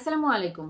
আসসালামু আলাইকুম।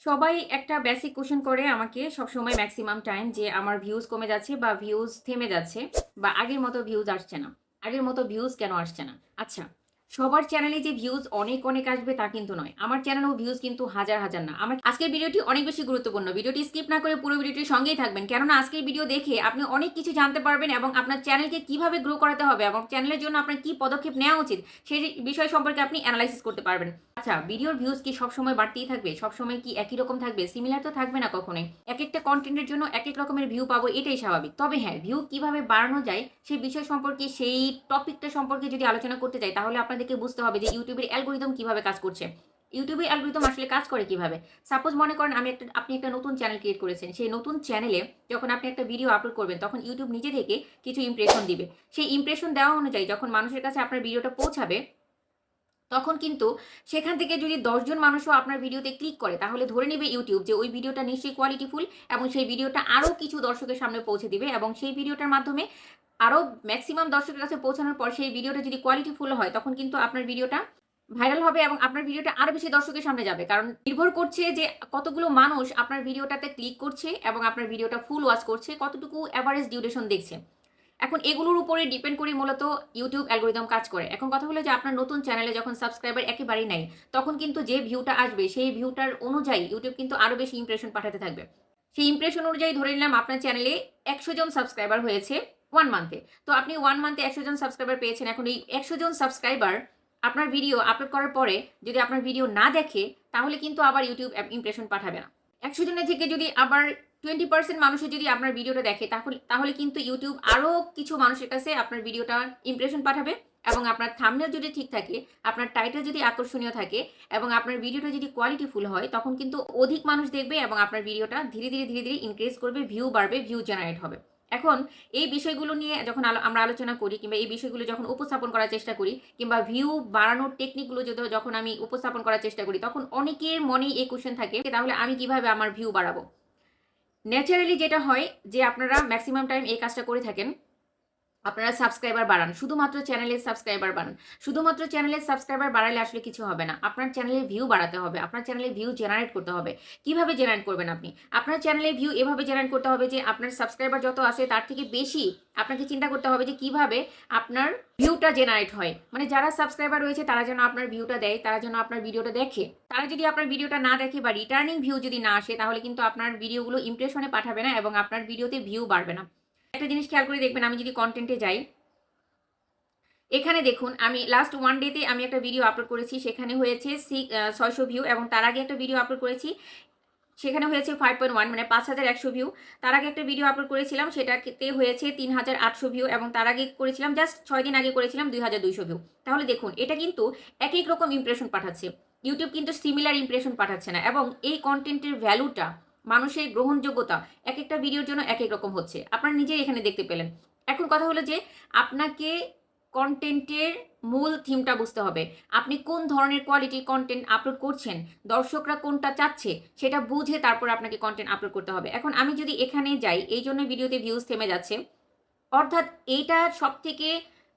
সবাই একটা বেসিক কোয়েশ্চেন করে আমাকে সবসময় ম্যাক্সিমাম টাইম যে আমার ভিউজ কমে যাচ্ছে বা ভিউজ থেমে যাচ্ছে বা আগের মতো ভিউজ আসছে না। আগের মতো ভিউজ কেন আসছে না? আচ্ছা, সবার চ্যানেলে যে ভিউজ অনেক অনেক আসবে তা কিন্তু নয়। আমার চ্যানেলেও ভিউজ কিন্তু হাজার হাজার না। আমার আজকের ভিডিওটি অনেক বেশি গুরুত্বপূর্ণ। ভিডিওটি স্কিপ না করে পুরো ভিডিওটির সঙ্গেই থাকবেন। কেননা আজকের ভিডিও দেখে আপনি অনেক কিছু জানতে পারবেন এবং আপনার চ্যানেলকে কিভাবে গ্রো করাতে হবে এবং চ্যানেলের জন্য আপনার কি পদক্ষেপ নেওয়া উচিত সেই বিষয় সম্পর্কে আপনি অ্যানালাইসিস করতে পারবেন। আচ্ছা, ভিডিওর ভিউজ কি সবসময় বাড়তেই থাকবে? সবসময় কি একই রকম থাকবে? সিমিলার তো থাকবে না কখনোই। একেকটা কনটেন্টের জন্য একেক রকমের ভিউ পাবো, এটাই স্বাভাবিক। তবে হ্যাঁ, ভিউ কিভাবে বাড়ানো যায় সেই বিষয় সম্পর্কে, সেই টপিকটা সম্পর্কে যদি আলোচনা করতে যাই, তাহলে আপনাদেরকে বুঝতে হবে যে ইউটিউবের অ্যালগরিদম কিভাবে কাজ করছে। ইউটিউবের অ্যালগরিদম আসলে কাজ করে কিভাবে? সাপোজ মনে করেন আপনি একটা নতুন চ্যানেল ক্রিয়েট করেছেন। সেই নতুন চ্যানেলে যখন আপনি একটা ভিডিও আপলোড করবেন, তখন ইউটিউব নিজে থেকে কিছু ইমপ্রেশন দিবে। সেই ইমপ্রেশন দেওয়া অনুযায়ী যখন মানুষের কাছে আপনার ভিডিওটা পৌঁছাবে, তখন কিন্তু সেখান থেকে যদি ১০ জন মানুষও আপনার ভিডিওতে ক্লিক করে, তাহলে ধরে নেবে ইউটিউব যে ওই ভিডিওটা নিশ্চয়ই কোয়ালিটিফুল এবং সেই ভিডিওটা আরও কিছু দর্শকের সামনে পৌঁছে দিবে এবং সেই ভিডিওটার মাধ্যমে আরও ম্যাক্সিমাম দর্শকের কাছে পৌঁছানোর পর সেই ভিডিওটা যদি কোয়ালিটিফুল হয়, তখন কিন্তু আপনার ভিডিওটা ভাইরাল হবে এবং আপনার ভিডিওটা আরও বেশি দর্শকের সামনে যাবে। কারণ নির্ভর করছে যে কতগুলো মানুষ আপনার ভিডিওটাতে ক্লিক করছে এবং আপনার ভিডিওটা ফুল ওয়াচ করছে, কতটুকু অ্যাভারেজ ডিউরেশন দেখছে। এখন এগুলোর উপরে ডিপেন্ড করে মূলত ইউটিউব অ্যালগরিদম কাজ করে। এখন কথা হলো যে আপনার নতুন চ্যানেলে যখন সাবস্ক্রাইবার একেবারেই নাই, তখন কিন্তু যে ভিউটা আসবে সেই ভিউটার অনুযায়ী ইউটিউব কিন্তু আরও বেশি ইমপ্রেশন পাঠাতে থাকবে। সেই ইমপ্রেশন অনুযায়ী ধরে নিলাম আপনার চ্যানেলে ১০০ জন সাবস্ক্রাইবার হয়েছে 1 মান্থে। তো আপনি 1 মান্থে ১০০ জন সাবস্ক্রাইবার পেয়েছেন। এখন এই ১০০ জন সাবস্ক্রাইবার আপনার ভিডিও আপলোড করার পরে যদি আপনার ভিডিও না দেখে, তাহলে কিন্তু আবার ইউটিউব ইমপ্রেশন পাঠাবে না। ১০০ জনের থেকে যদি আবার 20% মানুষের যদি আপনার ভিডিওটা দেখে, তাহলে কিন্তু ইউটিউব আরও কিছু মানুষের কাছে আপনার ভিডিওটা ইমপ্রেশন পাঠাবে এবং আপনার থাম্বনেল যদি ঠিক থাকে, আপনার টাইটেল যদি আকর্ষণীয় থাকে এবং আপনার ভিডিওটা যদি কোয়ালিটিফুল হয়, তখন কিন্তু অধিক মানুষ দেখবে এবং আপনার ভিডিওটা ধীরে ধীরে ইনক্রিজ করবে, ভিউ বাড়বে, ভিউ জেনারেট হবে। এখন এই বিষয়গুলো নিয়ে যখন আমরা আলোচনা করি কিংবা এই বিষয়গুলো যখন উপস্থাপন করার চেষ্টা করি কিংবা ভিউ বাড়ানোর টেকনিকগুলো যখন আমি উপস্থাপন করার চেষ্টা করি, তখন অনেকের মনেই এই কোশ্চেন থাকে, তাহলে আমি কিভাবে আমার ভিউ বাড়াবো? ন্যাচারালি যেটা হয় যে আপনারা ম্যাক্সিমাম টাইম এই কাজটা করে থাকেন, আপনারা সাবস্ক্রাইবার বাড়ান, শুধুমাত্র চ্যানেলের সাবস্ক্রাইবার বাড়ান। শুধুমাত্র চ্যানেলের সাবস্ক্রাইবার বাড়ালে আসলে কিছু হবে না। আপনার চ্যানেলের ভিউ বাড়াতে হবে, আপনার চ্যানেলে ভিউ জেনারেট করতে হবে। কিভাবে জেনারেট করবেন আপনি? আপনার চ্যানেলে ভিউ এভাবে জেনারেট করতে হবে যে আপনার সাবস্ক্রাইবার যত আছে তার থেকে বেশি আপনাকে চিন্তা করতে হবে যে কিভাবে আপনার ভিউটা জেনারেট হয়। মানে যারা সাবস্ক্রাইবার রয়েছে তারা যেন আপনার ভিউটা দেয়, তারা যেন আপনার ভিডিওটা দেখে। তারা যদি আপনার ভিডিওটা না দেখে বা রিটার্নিং ভিউ যদি না আসে, তাহলে কিন্তু আপনার ভিডিওগুলো ইমপ্রেশনে পাঠাবে না এবং আপনার ভিডিওতে ভিউ বাড়বে না। একটা জিনিস খেয়াল করে দেখবেন, আমি যদি কন্টেন্টে যাই, এখানে দেখুন আমি লাস্ট 1 ডেতে আমি একটা ভিডিও আপলোড করেছি, সেখানে হয়েছে 600 ভিউ এবং তার আগে একটা ভিডিও আপলোড করেছি, সেখানে হয়েছে 5.1 মানে 5100 ভিউ। তার আগে একটা ভিডিও আপলোড করেছিলাম, সেটাতে হয়েছে 3800 ভিউ এবং তার আগে করেছিলাম জাস্ট 6 দিন আগে করেছিলাম 2200 ভিউ। তাহলে দেখুন এটা কিন্তু এক এক রকম ইমপ্রেশন পাঠাচ্ছে। ইউটিউব কিন্তু সিমিলার ইমপ্রেশন পাঠাচ্ছে না এবং এই কন্টেন্টের ভ্যালুটা, মানুষের গ্রহণযোগ্যতা এক একটা ভিডিওর জন্য এক এক রকম হচ্ছে। আপনারা নিজেই এখানে দেখতে পেলেন। এখন কথা হলো যে আপনাকে কন্টেন্টের মূল থিমটা বুঝতে হবে। আপনি কোন ধরনের কোয়ালিটির কন্টেন্ট আপলোড করছেন, দর্শকরা কোনটা চাচ্ছে সেটা বুঝে তারপর আপনাকে কন্টেন্ট আপলোড করতে হবে। এখন আমি যদি এখানে যাই, এই জন্য ভিডিওতে ভিউজ থেমে যাচ্ছে, অর্থাৎ এইটা সব থেকে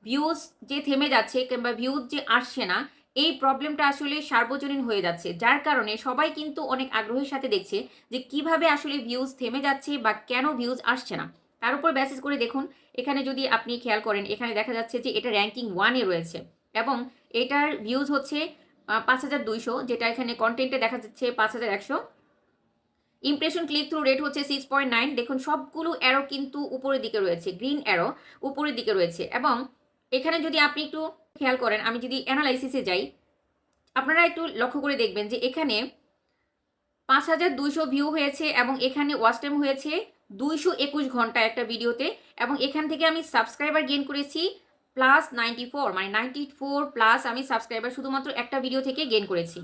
ভিউজ যে থেমে যাচ্ছে কিংবা ভিউজ যে আসছে না, এই প্রবলেমটা আসলে সার্বজনীন হয়ে যাচ্ছে, যার কারণে সবাই কিন্তু অনেক আগ্রহের সাথে দেখছে যে কিভাবে আসলে ভিউজ থেমে যাচ্ছে বা কেন ভিউজ আসছে না। তার উপর বেসিস করে দেখুন, এখানে যদি আপনি খেয়াল করেন, এখানে দেখা যাচ্ছে যে এটা র্যাঙ্কিং 1-এ রয়েছে এবং এটার ভিউজ হচ্ছে 5200, যেটা এখানে কন্টেন্টে দেখা যাচ্ছে 5100। ইমপ্রেশন ক্লিক থ্রু রেট হচ্ছে 6.9। দেখুন সবগুলো অ্যারো কিন্তু উপরের দিকে রয়েছে, গ্রিন অ্যারো উপরের দিকে রয়েছে এবং এখানে যদি আপনি একটু খেয়াল করেন, আমি যদি অ্যানালাইসিসে যাই, আপনারা একটু লক্ষ্য করে দেখবেন যে এখানে 5200 ভিউ হয়েছে এবং এখানে ওয়াচ টাইম হয়েছে 221 ঘন্টা একটা ভিডিওতে এবং এখান থেকে আমি সাবস্ক্রাইবার গেইন করেছি +94, মানে 94 প্লাস আমি সাবস্ক্রাইবার শুধুমাত্র একটা ভিডিও থেকে গেইন করেছি।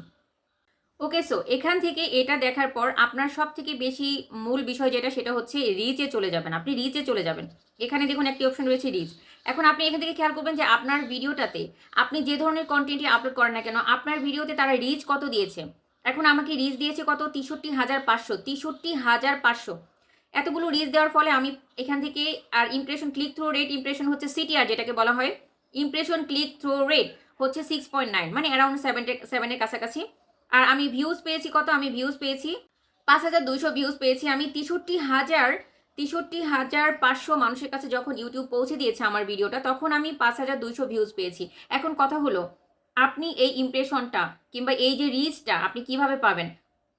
ওকে, সো এখান থেকে এটা দেখার পর আপনার সব থেকে বেশি মূল বিষয় যেটা, সেটা হচ্ছে রিচে চলে যাবেন। আপনি রিচে চলে যাবেন, এখানে দেখুন একটি অপশন রয়েছে রিচ। এখন আপনি এখান থেকে খেয়াল করবেন যে আপনার ভিডিওটাতে আপনি যে ধরনের কন্টেন্টই আপলোড করেন না কেন, আপনার ভিডিওতে তারা রিচ কত দিয়েছে। এখন আমাকে রিচ দিয়েছে কত? 63,500। 63,500 এতগুলো রিচ দেওয়ার ফলে আমি এখান থেকে, আর impression click through rate, impression হচ্ছে সিটিআর যেটাকে বলা হয়, ইমপ্রেশন ক্লিক থ্রু রেট হচ্ছে 6.9, মানে অ্যারাউন্ড 7-এর কাছাকাছি। আর আমি ভিউজ পেয়েছি কত, আমি ভিউজ পেয়েছি 5200 ভিউজ পেয়েছি আমি। 63,500 মানুষের কাছে যখন ইউটিউব পৌঁছে দিয়েছে আমার ভিডিওটা, তখন আমি 5200 ভিউজ পেয়েছি। এখন কথা হলো, আপনি এই ইমপ্রেশনটা কিংবা এই যে রিচটা আপনি কিভাবে পাবেন?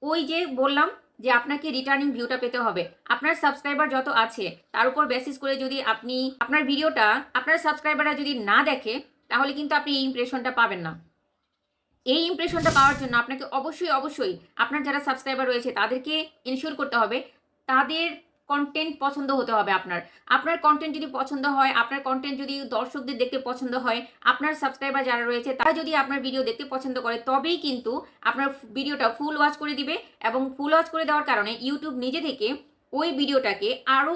ওই যে বললাম যে আপনাকে রিটার্নিং ভিউটা পেতে হবে। আপনার সাবস্ক্রাইবার যত আছে তার উপর বেসিস করে যদি আপনি আপনার ভিডিওটা আপনার সাবস্ক্রাইবাররা যদি না দেখে, তাহলে কিন্তু আপনি এই ইমপ্রেশনটা পাবেন না। এই ইমপ্রেশনটা পাওয়ার জন্য আপনাকে অবশ্যই আপনার যারা সাবস্ক্রাইবার রয়েছে তাদেরকে ইনশিওর করতে হবে, তাদের কন্টেন্ট পছন্দ হতে হবে। আপনার কন্টেন্ট যদি পছন্দ হয়, আপনার কন্টেন্ট যদি দর্শকদের দেখতে পছন্দ হয়, আপনার সাবস্ক্রাইবার যারা রয়েছে তারা যদি আপনার ভিডিও দেখতে পছন্দ করে, তবেই কিন্তু আপনার ভিডিওটা ফুল ওয়াচ করে দিবে। এবং ফুল ওয়াচ করে দেওয়ার কারণে ইউটিউব নিজে থেকে ওই ভিডিওটাকে আরও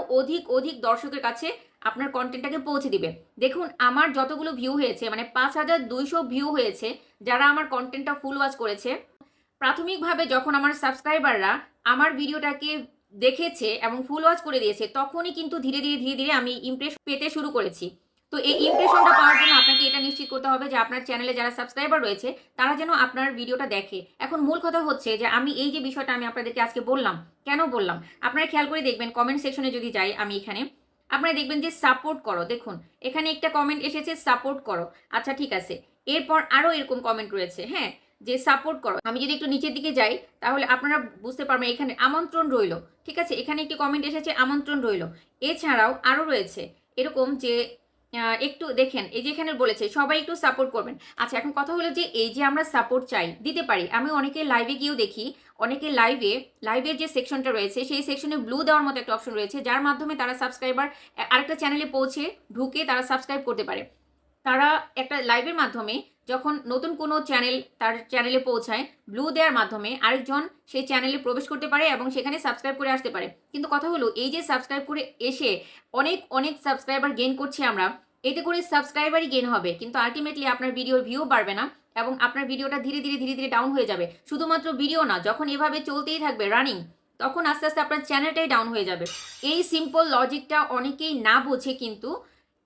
অধিক দর্শকের কাছে আপনার কন্টেন্টটাকে পৌঁছে দিবে। দেখুন, আমার যতগুলো ভিউ হয়েছে, মানে 5200 ভিউ হয়েছে যারা আমার কন্টেন্টটা ফুল ওয়াচ করেছে। প্রাথমিকভাবে যখন আমার সাবস্ক্রাইবাররা আমার ভিডিওটাকে দেখেছে এবং ফুল ওয়াচ করে দিয়েছে, তখনই কিন্তু ধীরে ধীরে আমি ইমপ্রেশন পেতে শুরু করেছি। তো এই ইমপ্রেশনটা পাওয়ার জন্য আপনাকে এটা নিশ্চিত করতে হবে যে আপনার চ্যানেলে যারা সাবস্ক্রাইবার রয়েছে তারা যেন আপনার ভিডিওটা দেখে। এখন মূল কথা হচ্ছে যে আমি এই যে বিষয়টা আমি আপনাদেরকে আজকে বললাম, কেন বললাম আপনারা খেয়াল করে দেখবেন। কমেন্ট সেকশনে যদি যাই আমি এখানে, আপনারা দেখবেন যে সাপোর্ট করো। দেখুন এখানে একটা কমেন্ট এসেছে, সাপোর্ট করো। আচ্ছা ঠিক আছে, এরপর আরও এরকম কমেন্ট রয়েছে, হ্যাঁ, যে সাপোর্ট করো। আমি যদি একটু নিচের দিকে যাই তাহলে আপনারা বুঝতে পারবেন এখানে আমন্ত্রণ রইল। ঠিক আছে, এখানে একটি কমেন্ট এসেছে, আমন্ত্রণ রইল। এছাড়াও আরও রয়েছে এরকম যে একটু দেখেন, এই যে এখানে বলেছে সবাই একটু সাপোর্ট করবেন। আচ্ছা এখন কথা হলো যে এই যে আমরা সাপোর্ট চাই, দিতে পারি। আমি অনেকে লাইভে গিয়েও দেখি, অনেকে লাইভের যে সেকশনটা রয়েছে সেই সেকশনে ব্লু দেওয়ার মতো একটা অপশন রয়েছে, যার মাধ্যমে তারা সাবস্ক্রাইবার আরেকটা চ্যানেলে পৌঁছে ঢুকে তারা সাবস্ক্রাইব করতে পারে। তারা একটা লাইভের মাধ্যমে যখন নতুন কোনো চ্যানেল তার চ্যানেলে পৌঁছায়, ব্লু দেওয়ার মাধ্যমে আরেকজন সেই চ্যানেলে প্রবেশ করতে পারে এবং সেখানে সাবস্ক্রাইব করে আসতে পারে। কিন্তু কথা হলো, এই যে সাবস্ক্রাইব করে এসে অনেক সাবস্ক্রাইবার গেইন করছি আমরা, এতে করে সাবস্ক্রাইবারই গেইন হবে, কিন্তু আলটিমেটলি আপনার ভিডিওর ভিউ বাড়বে না এবং আপনার ভিডিওটা ধীরে ধীরে ডাউন হয়ে যাবে। শুধুমাত্র ভিডিও না, যখন এভাবে চলতেই থাকবে রানিং, তখন আস্তে আস্তে আপনার চ্যানেলটাই ডাউন হয়ে যাবে। এই সিম্পল লজিকটা অনেকেই না বোঝে কিন্তু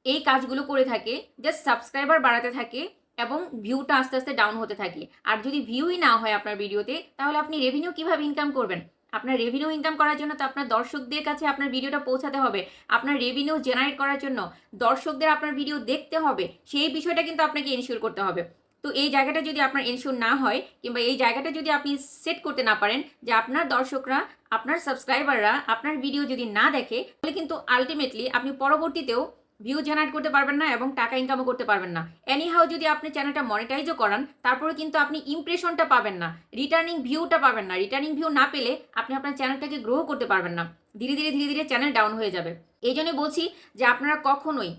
এই কাজগুলো করে থাকে, জাস্ট সাবস্ক্রাইবার বাড়াতে থাকে এবং ভিউটা আস্তে আস্তে ডাউন হতে থাকে। আর যদি ভিউই না হয় আপনার ভিডিওতে, তাহলে আপনি রেভিনিউ কিভাবে ইনকাম করবেন? আপনার রেভিনিউ ইনকাম করার জন্য তো আপনার দর্শকদের কাছে আপনার ভিডিওটা পৌঁছাতে হবে। আপনার রেভিনিউ জেনারেট করার জন্য দর্শকদের আপনার ভিডিও দেখতে হবে, সেই বিষয়টা কিন্তু আপনাকে এনশিওর করতে হবে। তো এই জায়গাটা যদি আপনার এনশিওর না হয়, কিংবা এই জায়গাটা যদি আপনি সেট করতে না পারেন যে আপনার দর্শকরা, আপনার সাবস্ক্রাইবাররা আপনার ভিডিও যদি না দেখে, তাহলে কিন্তু আলটিমেটলি আপনি পরবর্তীতেও ভিউ জেনারেট করতে পারবেন না এবং টাকা ইনকামও করতে পারবেন না। এনিহাও যদি আপনি চ্যানেলটা মনিটাইজও করান, তারপরে কিন্তু আপনি ইমপ্রেশনটা পাবেন না, রিটার্নিং ভিউটা পাবেন না। রিটার্নিং ভিউ না পেলে আপনি আপনার চ্যানেলটাকে গ্রো করতে পারবেন না, ধীরে ধীরে চ্যানেল ডাউন হয়ে যাবে। এই জন্য বলছি যে আপনারা কখনোই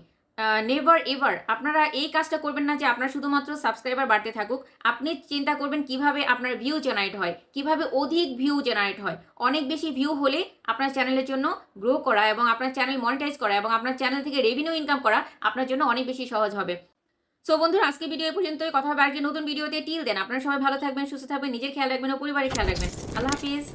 নেভার এভার আপনারা এই কাজটা করবেন না যে আপনার শুধুমাত্র সাবস্ক্রাইবার বাড়তে থাকুক। আপনি চিন্তা করবেন কিভাবে আপনার ভিউ জেনারেট হয়, কিভাবে অধিক ভিউ জেনারেট হয়। অনেক বেশি ভিউ হলে আপনার চ্যানেলের জন্য গ্রো করা এবং আপনার চ্যানেল মনিটাইজ করা এবং আপনার চ্যানেল থেকে রেভিনিউ ইনকাম করা আপনার জন্য অনেক বেশি সহজ হবে। সো বন্ধুরা, আজকে ভিডিও পর্যন্তই। কথা হবে আজকে নতুন ভিডিওতে। টিল দেন আপনারা সবাই ভালো থাকবেন, সুস্থ থাকবেন, নিজের খেয়াল রাখবেন ও পরিবারের খেয়াল রাখবেন। আল্লাহ হাফিজ।